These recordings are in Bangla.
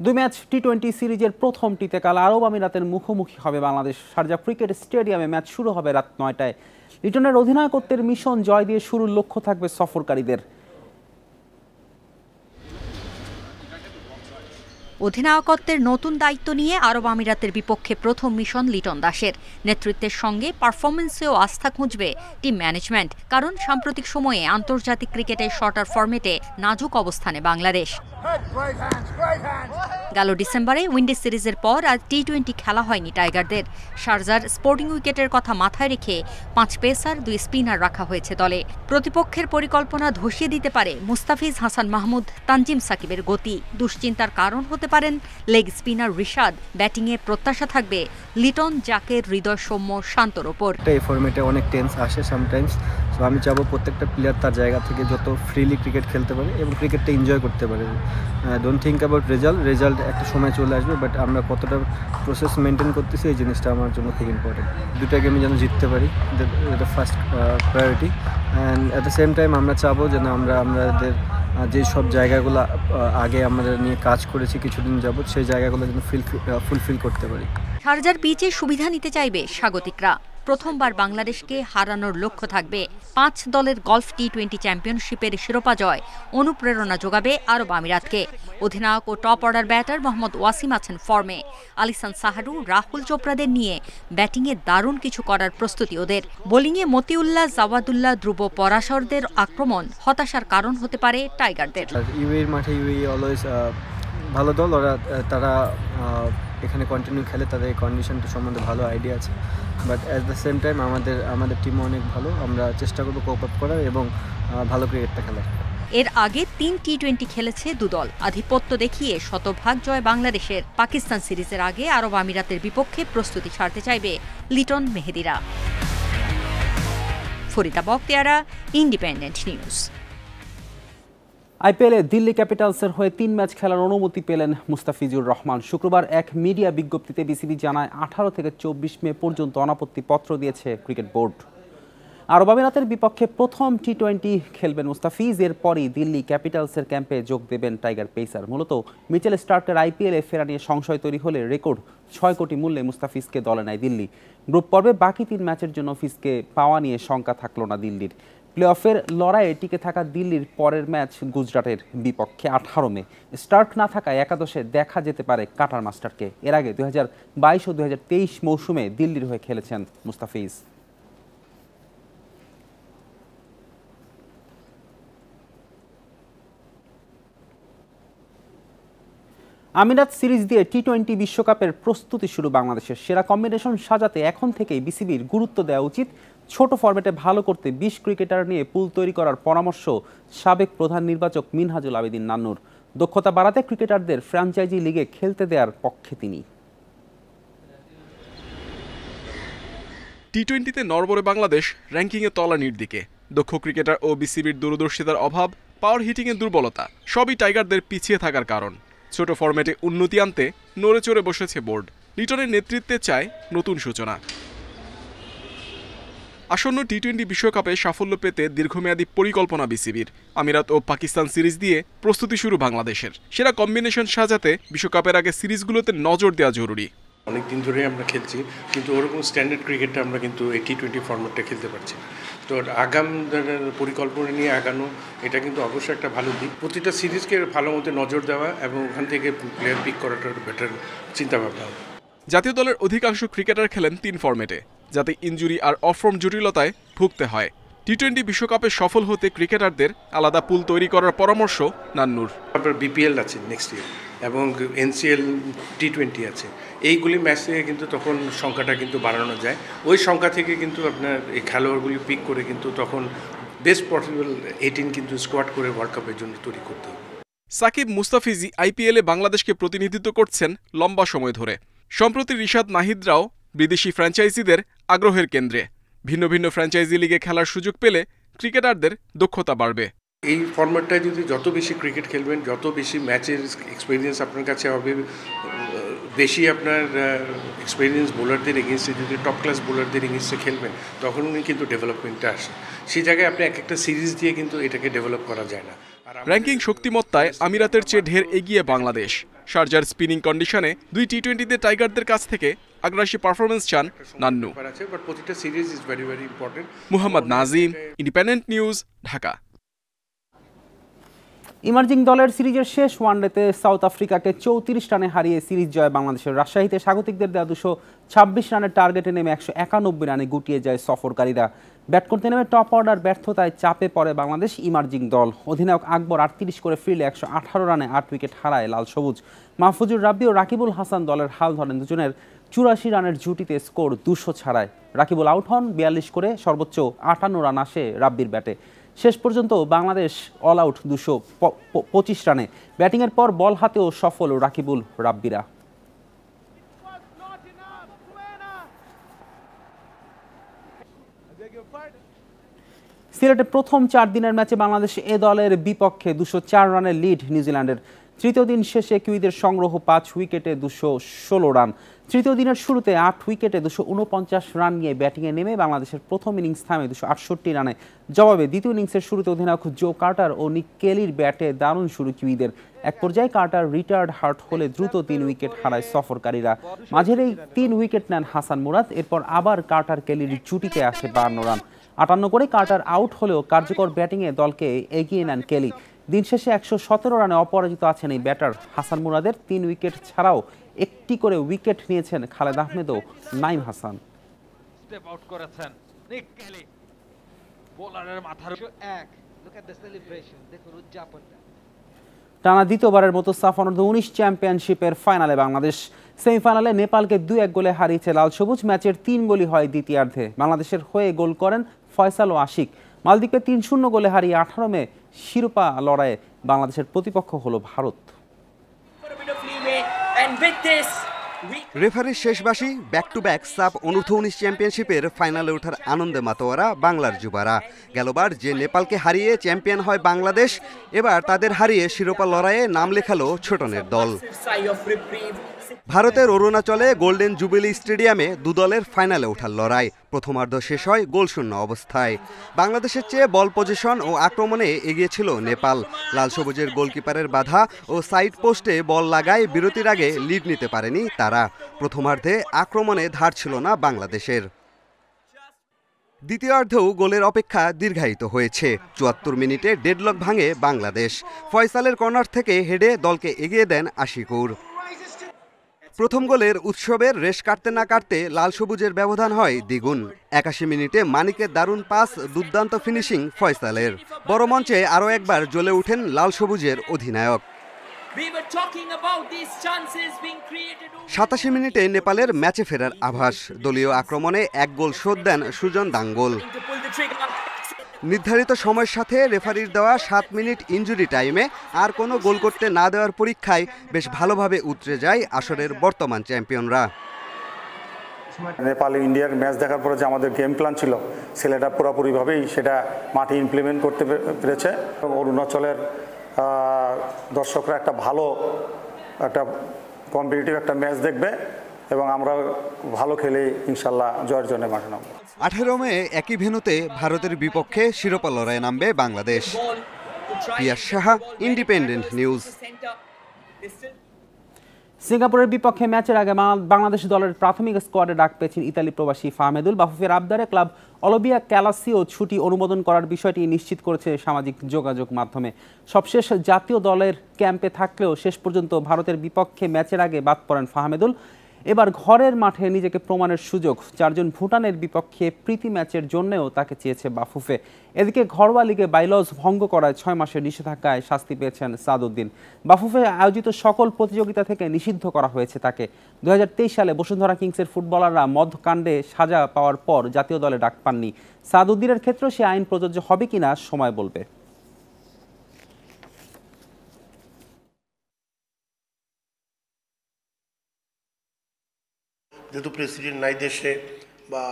দুই ম্যাচ টি-20 সিরিজের প্রথমটিতে কাল আরব আমিরাতের মুখোমুখি হবে বাংলাদেশ। শারজা ক্রিকেট স্টেডিয়ামে ম্যাচ শুরু হবে রাত ৯টায়। লিটনের অধিনায়কত্বের মিশন জয় দিয়ে শুরুর লক্ষ্য থাকবে সফরকারীদের। অধিনায়কত্বের নতুন দায়িত্ব নিয়ে আরব আমিরাতের বিপক্ষে প্রথম মিশন লিটন দাসের। নেতৃত্বের সঙ্গে পারফরমেন্সেও আস্থা খুঁজবে টিম ম্যানেজমেন্ট, কারণ সাম্প্রতিক সময়ে আন্তর্জাতিক ক্রিকেটের শর্টার ফরম্যাটে নাজুক অবস্থানে বাংলাদেশ। গেল ডিসেম্বরে উইন্ডিজ সিরিজের পর আজ টি-20 খেলা হয়নি টাইগারদের। শারজার স্পোর্টিং উইকেটের কথা মাথায় রেখে 5 পেসার 2 স্পিনার রাখা হয়েছে দলে। প্রতিপক্ষের পরিকল্পনা ধসিয়ে দিতে পারে মুস্তাফিজ হাসান মাহমুদ, তানজিম সাকিবের গতি। দুশ্চিন্তার কারণ হতে পারেন লেগ স্পিনার রিশাদ। ব্যাটিংয়ে প্রত্যাশা থাকবে লিটন, জাকের, হৃদয় সৌম্য, শান্তর ওপর। এই ফরম্যাটে অনেক টেন্স আসে সামটাইমস, সো আমি চাবো প্রত্যেকটা প্লেয়ার তার জায়গা থেকে যত ফ্রিলি ক্রিকেট খেলতে পারে এবং ক্রিকেটটা এনজয় করতে পারে। ডোন্ট থিঙ্ক অ্যাবাউট রেজাল্ট একটা সময় চলে আসবে, বাট আমরা কতটা প্রসেস মেনটেন করতেছি এই জিনিসটা আমার জন্য খুব ইম্পর্টেন্ট। দুটা গেমে যেন জিততে পারি, এটা first priority. And at the same time আমরা চাবো যেন আমাদের যে সব জায়গাগুলো আগে আমরা নিয়ে কাজ করেছি কিছুদিন যাবত, সেই জায়গাগুলো যেন ফুলফিল করতে পারি। শারজার পিচে সুবিধা নিতে চাইবে স্বাগতিকরা। প্রথমবার বাংলাদেশকে হারানোর লক্ষ্য থাকবে। 5 দলের গলফ টি-20 চ্যাম্পিয়নশিপের শিরোপা জয় অনুপ্রেরণা যোগাবে আরব আমিরাতকে। অধিনায়ক ও top order batter Mohammad Waseem আছেন ফর্মে। আলিসান সাহারু, রাহুল চোপড়াদের নিয়ে ব্যাটিংয়ে দারুণ কিছু করার প্রস্তুতি ওদের। বোলিংয়ে মতিউল্লাহ, জাওয়াদুল্লাহ, ধ্রুব, পরাশরদের আক্রমণ হতাশার কারণ হতে পারে টাইগারদের। ইউএইর মাঠে ইউএই অলওয়েজ ভালো দল, তারা এখানে কন্টিনিউ খেলে, তাদের কন্ডিশনটা সম্বন্ধে ভালো আইডিয়া আছে। But at the same time আমাদের টিমও অনেক ভালো, আমরা চেষ্টা করবো কোপ আপ করার এবং ভালো ক্রিকেটটা খেলার। এর আগে 3 টি-20 খেলেছে দুদল। আধিপত্য দেখিয়ে শতভাগ জয় বাংলাদেশের। পাকিস্তান সিরিজের আগে আরব আমিরাতের বিপক্ষে প্রস্তুতি ছাড়তে চাইবে লিটন মেহেদিরা। Farida Bakhtiara, independent news. আইপিএলে দিল্লি ক্যাপিটালসের হয়ে 3 ম্যাচ খেলার অনুমতি পেলেন মুস্তাফিজুর রহমান। শুক্রবার এক মিডিয়া বিজ্ঞপ্তিতে বিসিবি জানায় 18 থেকে 24 মে পর্যন্ত অনাপত্তি পত্র দিয়েছে ক্রিকেট বোর্ড। আরব আমিরাতের বিপক্ষে প্রথম টি-20 খেলবেন মুস্তাফিজ। এরপরই দিল্লি ক্যাপিটালসের ক্যাম্পে যোগ দেবেন টাইগার পেসার। মূলত মিচেল স্টার্কের আইপিএলে ফেরা নিয়ে সংশয় তৈরি হলে রেকর্ড 6 কোটি মূল্যে মুস্তাফিজকে দলে নেয় দিল্লি। গ্রুপ পর্বে বাকি 3 ম্যাচের জন্য ফিজকে পাওয়া নিয়ে শঙ্কা থাকলো না দিল্লির। প্লে অফের লড়াইয়ে টিকে থাকা দিল্লির পরের ম্যাচ গুজরাটের বিপক্ষে 18 মে। স্টার্ক না থাকায় একাদশে দেখা যেতে পারে কাটার মাস্টারকে। এর আগে 2022 ও 2023 মৌসুমে দিল্লির হয়ে খেলেছেন মুস্তাফিজ। আমিরাত সিরিজ দিয়ে টি-20 বিশ্বকাপের প্রস্তুতি শুরু বাংলাদেশের। সেরা কম্বিনেশন সাজাতে এখন থেকেই বিসিবির গুরুত্ব দেওয়া উচিত। ছোট ফরম্যাটে ভালো করতে 20 ক্রিকেটার নিয়ে পুল তৈরি করার পরামর্শ সাবেক প্রধান নির্বাচক মিনহাজুল আবেদিন নান্নুর। দক্ষতা বাড়াতে ক্রিকেটারদের ফ্র্যাঞ্চাইজি লিগে খেলতে দেওয়ার পক্ষে তিনি। টি-20তে নড়বড়ে বাংলাদেশ র্যাঙ্কিংয়ে তলানির দিকে। দক্ষ ক্রিকেটার ও বিসিবির দূরদর্শিতার অভাব, পাওয়ার হিটিংয়ের দুর্বলতা সবই টাইগারদের পিছিয়ে থাকার কারণ। ছোট ফরম্যাটে উন্নতি আনতে নড়ে চড়ে বসেছে বোর্ড। লিটনের নেতৃত্বে চায় নতুন সূচনা। আসন্ন টি-20 বিশ্বকাপে সাফল্য পেতে দীর্ঘমেয়াদী পরিকল্পনা বিসিবির। আমিরাত ও পাকিস্তান সিরিজ দিয়ে প্রস্তুতি শুরু বাংলাদেশের। সেরা কম্বিনেশন সাজাতে বিশ্বকাপের আগে সিরিজগুলোতে নজর দেওয়া জরুরি। অনেক দিন ধরেই আমরা খেলছি, কিন্তু ওরকম স্ট্যান্ডার্ড ক্রিকেটটা আমরা কিন্তু এই টি-20 ফরম্যাটটা খেলতে পারছি। তো আগাম পরিকল্পনা নিয়ে আগানো, এটা কিন্তু অবশ্যই একটা ভালো দিক। প্রতিটা সিরিজকে ভালো মতো নজর দেওয়া এবং ওখান থেকে প্লেয়ার পিক করাটা বেটার চিন্তাভাবনা। জাতীয় দলের অধিকাংশ ক্রিকেটার খেলেন 3 ফরম্যাটে, যাতে ইনজুরি আর অফর্ম জটিলতায় ভুগতে হয়। টি-20 বিশ্বকাপে সফল হতে ক্রিকেটারদের আলাদা পুল তৈরি করার পরামর্শ নান্নুর। আপনার বিপিএল আছে নেক্সট ইয়ার এবং এনসিএল টি-20 আছে। এইগুলি ম্যাচ থেকে কিন্তু তখন সংখ্যাটা কিন্তু বাড়ানো যায়। ওই সংখ্যা থেকে কিন্তু আপনার এই খেলোয়াড়গুলি পিক করে কিন্তু তখন বেস্ট পসিবল 18 কিন্তু স্কোয়াড করে ওয়ার্ল্ড কাপের জন্য তৈরি করতে হবে। সাকিব, মুস্তাফিজি আইপিএলে বাংলাদেশকে প্রতিনিধিত্ব করছেন লম্বা সময় ধরে। সম্প্রতি রিশাদ, নাহিদরাও বিদেশি ফ্র্যাঞ্চাইজিদের আগ্রহের কেন্দ্রে। ভিন্ন ভিন্ন ফ্র্যাঞ্চাইজি লিগে খেলার সুযোগ পেলে ক্রিকেটারদের দক্ষতা বাড়বে। এই ফরম্যাটটায় যদি যত বেশি ক্রিকেট খেলবেন, যত বেশি ম্যাচের এক্সপিরিয়েন্স আপনার কাছে হবে, বেশি আপনার এক্সপিরিয়েন্স বোলারদের এগেনস্টে যদি টপ ক্লাস বোলারদের এগেনস্টে খেলবেন, তখন কিন্তু ডেভেলপমেন্টটা আসে। সেই জায়গায় আপনি একটা সিরিজ দিয়ে কিন্তু এটাকে ডেভেলপ করা যায় না। র্যাঙ্কিং শক্তিমত্তায় আমিরাতের চেয়ে ঢের এগিয়ে বাংলাদেশ। শারজার স্পিনিং কন্ডিশনে 2 টি-20তে টাইগারদের কাছ থেকে আগ্রাসী পারফরমেন্স চান Nannu. Muhammad Nazim, independent news, Dhaka. Emerging দলের সিরিজের শেষ ওয়ানডেতে সাউথ আফ্রিকাকে 34 রানে হারিয়ে সিরিজ জয় বাংলাদেশের। রাজশাহীতে স্বাগতিকদের দেওয়া 226 রানের টার্গেটে নেমে 191 রানে গুটিয়ে যায় সফরকারীরা। ব্যাট করতে নেমে টপ অর্ডার ব্যর্থতায় চাপে পড়ে বাংলাদেশ ইমার্জিং দল। অধিনায়ক আকবর 38 করে ফিরলে 118 রানে 8 উইকেট হারায় লাল সবুজ। মাহফুজুর রাব্বি ও রাকিবুল হাসান দলের হাল ধরেন। দুজনের 84 রানের জুটিতে স্কোর 200 ছাড়ায়। রাকিবুল আউট হন 42 করে, সর্বোচ্চ 58 রান আসে রাব্বির ব্যাটে। শেষ পর্যন্ত বাংলাদেশ অল আউট 225 রানে। ব্যাটিংয়ের পর বল হাতেও সফল রাকিবুল রাব্বিরা। সিলেটে প্রথম 4 দিনের ম্যাচে বাংলাদেশ এ দলের বিপক্ষে 204 রানের লিড নিউজিল্যান্ডের। তৃতীয় দিন শেষে কিউইদের সংগ্রহ 5 উইকেটে 216 রান। তৃতীয় দিনের শুরুতে 8 উইকেটে 249 রান নিয়ে ব্যাটিংয়ে নেমে বাংলাদেশের প্রথম ইনিংস থামে 268 রানে। জবাবে দ্বিতীয় ইনিংসের শুরুতে অধিনায়ক জো কার্টার ও নিক কেলির ব্যাটে দারুণ শুরু কিউইদের। এক পর্যায়ে কার্টার রিটায়ার্ড হার্ট হলে দ্রুত 3 উইকেট হারায় সফরকারীরা। মাঝের এই 3 উইকেট নেন হাসান মুরাদ। এরপর আবার কার্টার কেলির জুটিতে আসে 52 রান। 58 করে কার্টার আউট হলেও কার্যকর ব্যাটিংয়ে দলকে এগিয়ে নেন কেলি। দিন শেষে 117 রানে অপরাজিত আছেন এই ব্যাটার। হাসান মুরাদের 3 উইকেট ছাড়াও একটি করে উইকেট নিয়েছেন খালেদ আহমেদ ও নাইম হাসান। টানা দ্বিতীয়বারের মতো সাফ অনূর্ধ্ব 19 চ্যাম্পিয়নশিপের ফাইনালে বাংলাদেশ। সেমিফাইনালে নেপালকে 2-1 গোলে হারিয়েছে লাল সবুজ। ম্যাচের 3 গোলই হয় দ্বিতীয়ার্ধে। বাংলাদেশের হয়ে গোল করেন ফয়সাল ও আশিক। মালদ্বীপকে 3-0 গোলে হারিয়ে 18 মে শিরোপা লড়াইয়ে বাংলাদেশের প্রতিপক্ষ হলো ভারত। রেফারির শেষ বাঁশি, ব্যাক টু ব্যাক সাব অনূর্ধ্ব 19 চ্যাম্পিয়নশিপের ফাইনালে ওঠার আনন্দে মাতোয়ারা বাংলার যুবারা। গেলবার যে নেপালকে হারিয়ে চ্যাম্পিয়ন হয় বাংলাদেশ, এবার তাদের হারিয়ে শিরোপা লড়াইয়ে নাম লেখালো ছোটনের দল। ভারতের অরুণাচলে গোল্ডেন জুবিলি স্টেডিয়ামে দুদলের ফাইনালে ওঠার লড়াই। প্রথমার্ধ শেষ হয় গোলশূন্য অবস্থায়। বাংলাদেশের চেয়ে বল পজিশন ও আক্রমণে এগিয়ে ছিল নেপাল। লাল সবুজের গোলকিপারের বাধা ও সাইড পোস্টে বল লাগায় বিরতির আগে লিড নিতে পারেনি তারা। প্রথমার্ধে আক্রমণে ধার ছিল না বাংলাদেশের। দ্বিতীয়ার্ধেও গোলের অপেক্ষা দীর্ঘায়িত হয়েছে। 74 মিনিটে ডেডলক ভাঙে বাংলাদেশ। ফয়সালের কর্নার থেকে হেডে দলকে এগিয়ে দেন আশিকুর। প্রথম গোলের উৎসবের রেশ কাটতে না কাটতে লাল সবুজের ব্যবধান হয় দ্বিগুণ। 81 মিনিটে মানিকের দারুণ পাস, দুর্দান্ত ফিনিশিং ফয়সালের। বড় মঞ্চে আরও একবার জ্বলে ওঠেন লাল সবুজের অধিনায়ক। 87 মিনিটে নেপালের ম্যাচে ফেরার আভাস। দলীয় আক্রমণে 1 গোল শোধ দেন সুজন দাঙ্গল। নির্ধারিত সময়ের সাথে রেফারির দেওয়া 7 মিনিট ইনজুরি টাইমে আর কোনো গোল করতে না দেওয়ার পরীক্ষায় বেশ ভালোভাবে উতরে যায় আসরের বর্তমান চ্যাম্পিয়নরা। নেপাল ইন্ডিয়ার ম্যাচ দেখার পরে যে আমাদের গেম প্ল্যান ছিল সেটা পুরোপুরিভাবেই সেটা মাঠে ইমপ্লিমেন্ট করতে পেরেছে। অরুণাচলের দর্শকরা একটা ভালো একটা কম্পিটিটিভ একটা ম্যাচ দেখবে এবং আমরা ভালো খেলে ইনশাল্লাহ জয়ের জন্য মাঠে নামব। 18 মে একই ভেন্যুতে ভারতের বিপক্ষে শিরোপা লড়াইয়ে নামবে বাংলাদেশ। পিয়াস সাহা, ইন্ডিপেন্ডেন্ট নিউজ। সিঙ্গাপুরের বিপক্ষে ম্যাচের আগে বাংলাদেশ দলের প্রাথমিক স্কোয়াডে ডাক পেয়েছেন ইতালি প্রবাসী ফাহমেদুল। বাফুফের আবদারে ক্লাব অলিভিয়া ক্যালাসিও ছুটি অনুমোদন করার বিষয়টি নিশ্চিত করেছে সামাজিক যোগাযোগ মাধ্যমে। সবশেষ জাতীয় দলের ক্যাম্পে থাকলেও শেষ পর্যন্ত ভারতের বিপক্ষে ম্যাচের আগে বাদ পড়েন ফাহমেদুল। এবার ঘরের মাঠে নিজেকে প্রমাণের সুযোগ। 4 জন ভুটানের বিপক্ষে প্রীতি ম্যাচের জন্যও তাকে চেয়েছে বাফুফে। এদিকে ঘরোয়া লিগে বাইলজ ভঙ্গ করায় 6 মাসের নিষেধাজ্ঞায় শাস্তি পেয়েছেন সাদউদ্দিন। বাফুফে আয়োজিত সকল প্রতিযোগিতা থেকে নিষিদ্ধ করা হয়েছে তাকে। 2023 সালে বসুন্ধরা কিংসের ফুটবলাররা মদকাণ্ডে সাজা পাওয়ার পর জাতীয় দলে ডাক পাননি। সাদউদ্দিনের ক্ষেত্রে সে আইন প্রযোজ্য হবে কিনা সময় বলবে। যেহেতু প্রেসিডেন্ট নাই দেশে বা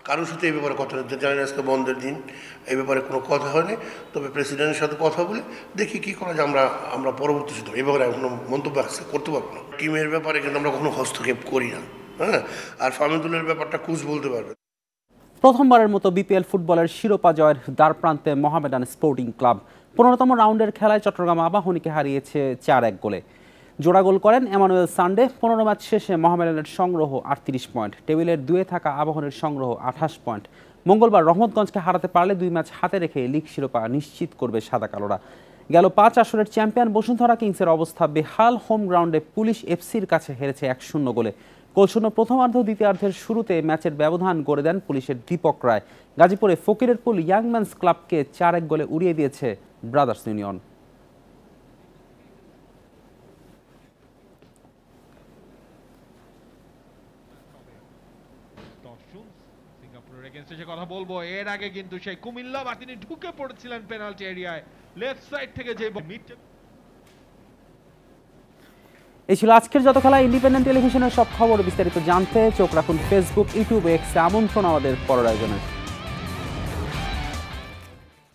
কারোর সাথে এই ব্যাপারে কথা হচ্ছে, জানি আজকে বন্ধের দিন, এই ব্যাপারে কোনো কথা হয়নি। তবে প্রেসিডেন্টের সাথে কথা বলে দেখি কী করা যায়। আমরা পরবর্তী সিদ্ধান্ত, এই ব্যাপারে এখনো মন্তব্য করতে পারবো না। টিমের ব্যাপারে কিন্তু আমরা কখনো হস্তক্ষেপ করি না। হ্যাঁ, আর ফাহমেদুলের ব্যাপারটা কোচ বলতে পারবে। প্রথমবারের মতো বিপিএল ফুটবলের শিরোপা জয়ের দ্বারপ্রান্তে মোহামেডান স্পোর্টিং ক্লাব। 15তম রাউন্ডের খেলায় চট্টগ্রাম আবাহনীকে হারিয়েছে 4-1 গোলে। জোড়া গোল করেন এমানুয়েল সান্ডে। 15 ম্যাচ শেষে মোহামেডানের সংগ্রহ 38 পয়েন্ট, টেবিলের 2-এ থাকা আবাহনীর সংগ্রহ 28 পয়েন্ট। মঙ্গলবার রহমতগঞ্জকে হারাতে পারলে 2 ম্যাচ হাতে রেখে লিগ শিরোপা নিশ্চিত করবে সাদা কালোরা। গেল 5 আসরের চ্যাম্পিয়ন বসুন্ধরা কিংসের অবস্থা বেহাল। হোম গ্রাউন্ডে পুলিশ এফসির কাছে হেরেছে 1-0 গোলে। গোলশূন্য প্রথমার্ধ, দ্বিতীয়ার্ধের শুরুতে ম্যাচের ব্যবধান গড়ে দেন পুলিশের দীপক রায়। গাজীপুরে ফকিরের পুল ইয়াংম্যানস ক্লাবকে 4-1 গোলে উড়িয়ে দিয়েছে ব্রাদার্স ইউনিয়ন। কথা বলবো এর আগে কিন্তু সেই কুমিল্লা বা তিনি ঢুকে পড়েছিলেন পেনাল্টি এরিয়ায় লেফট সাইড থেকে যে এই ছিল আজকের যত খেলা। ইন্ডিপেন্ডেন্ট টেলিভিশনের সব খবর বিস্তারিত জানতে চোখ রাখুন ফেসবুক, ইউটিউব, এক্সে। আমন্ত্রণ আমাদের পরের আয়োজনে।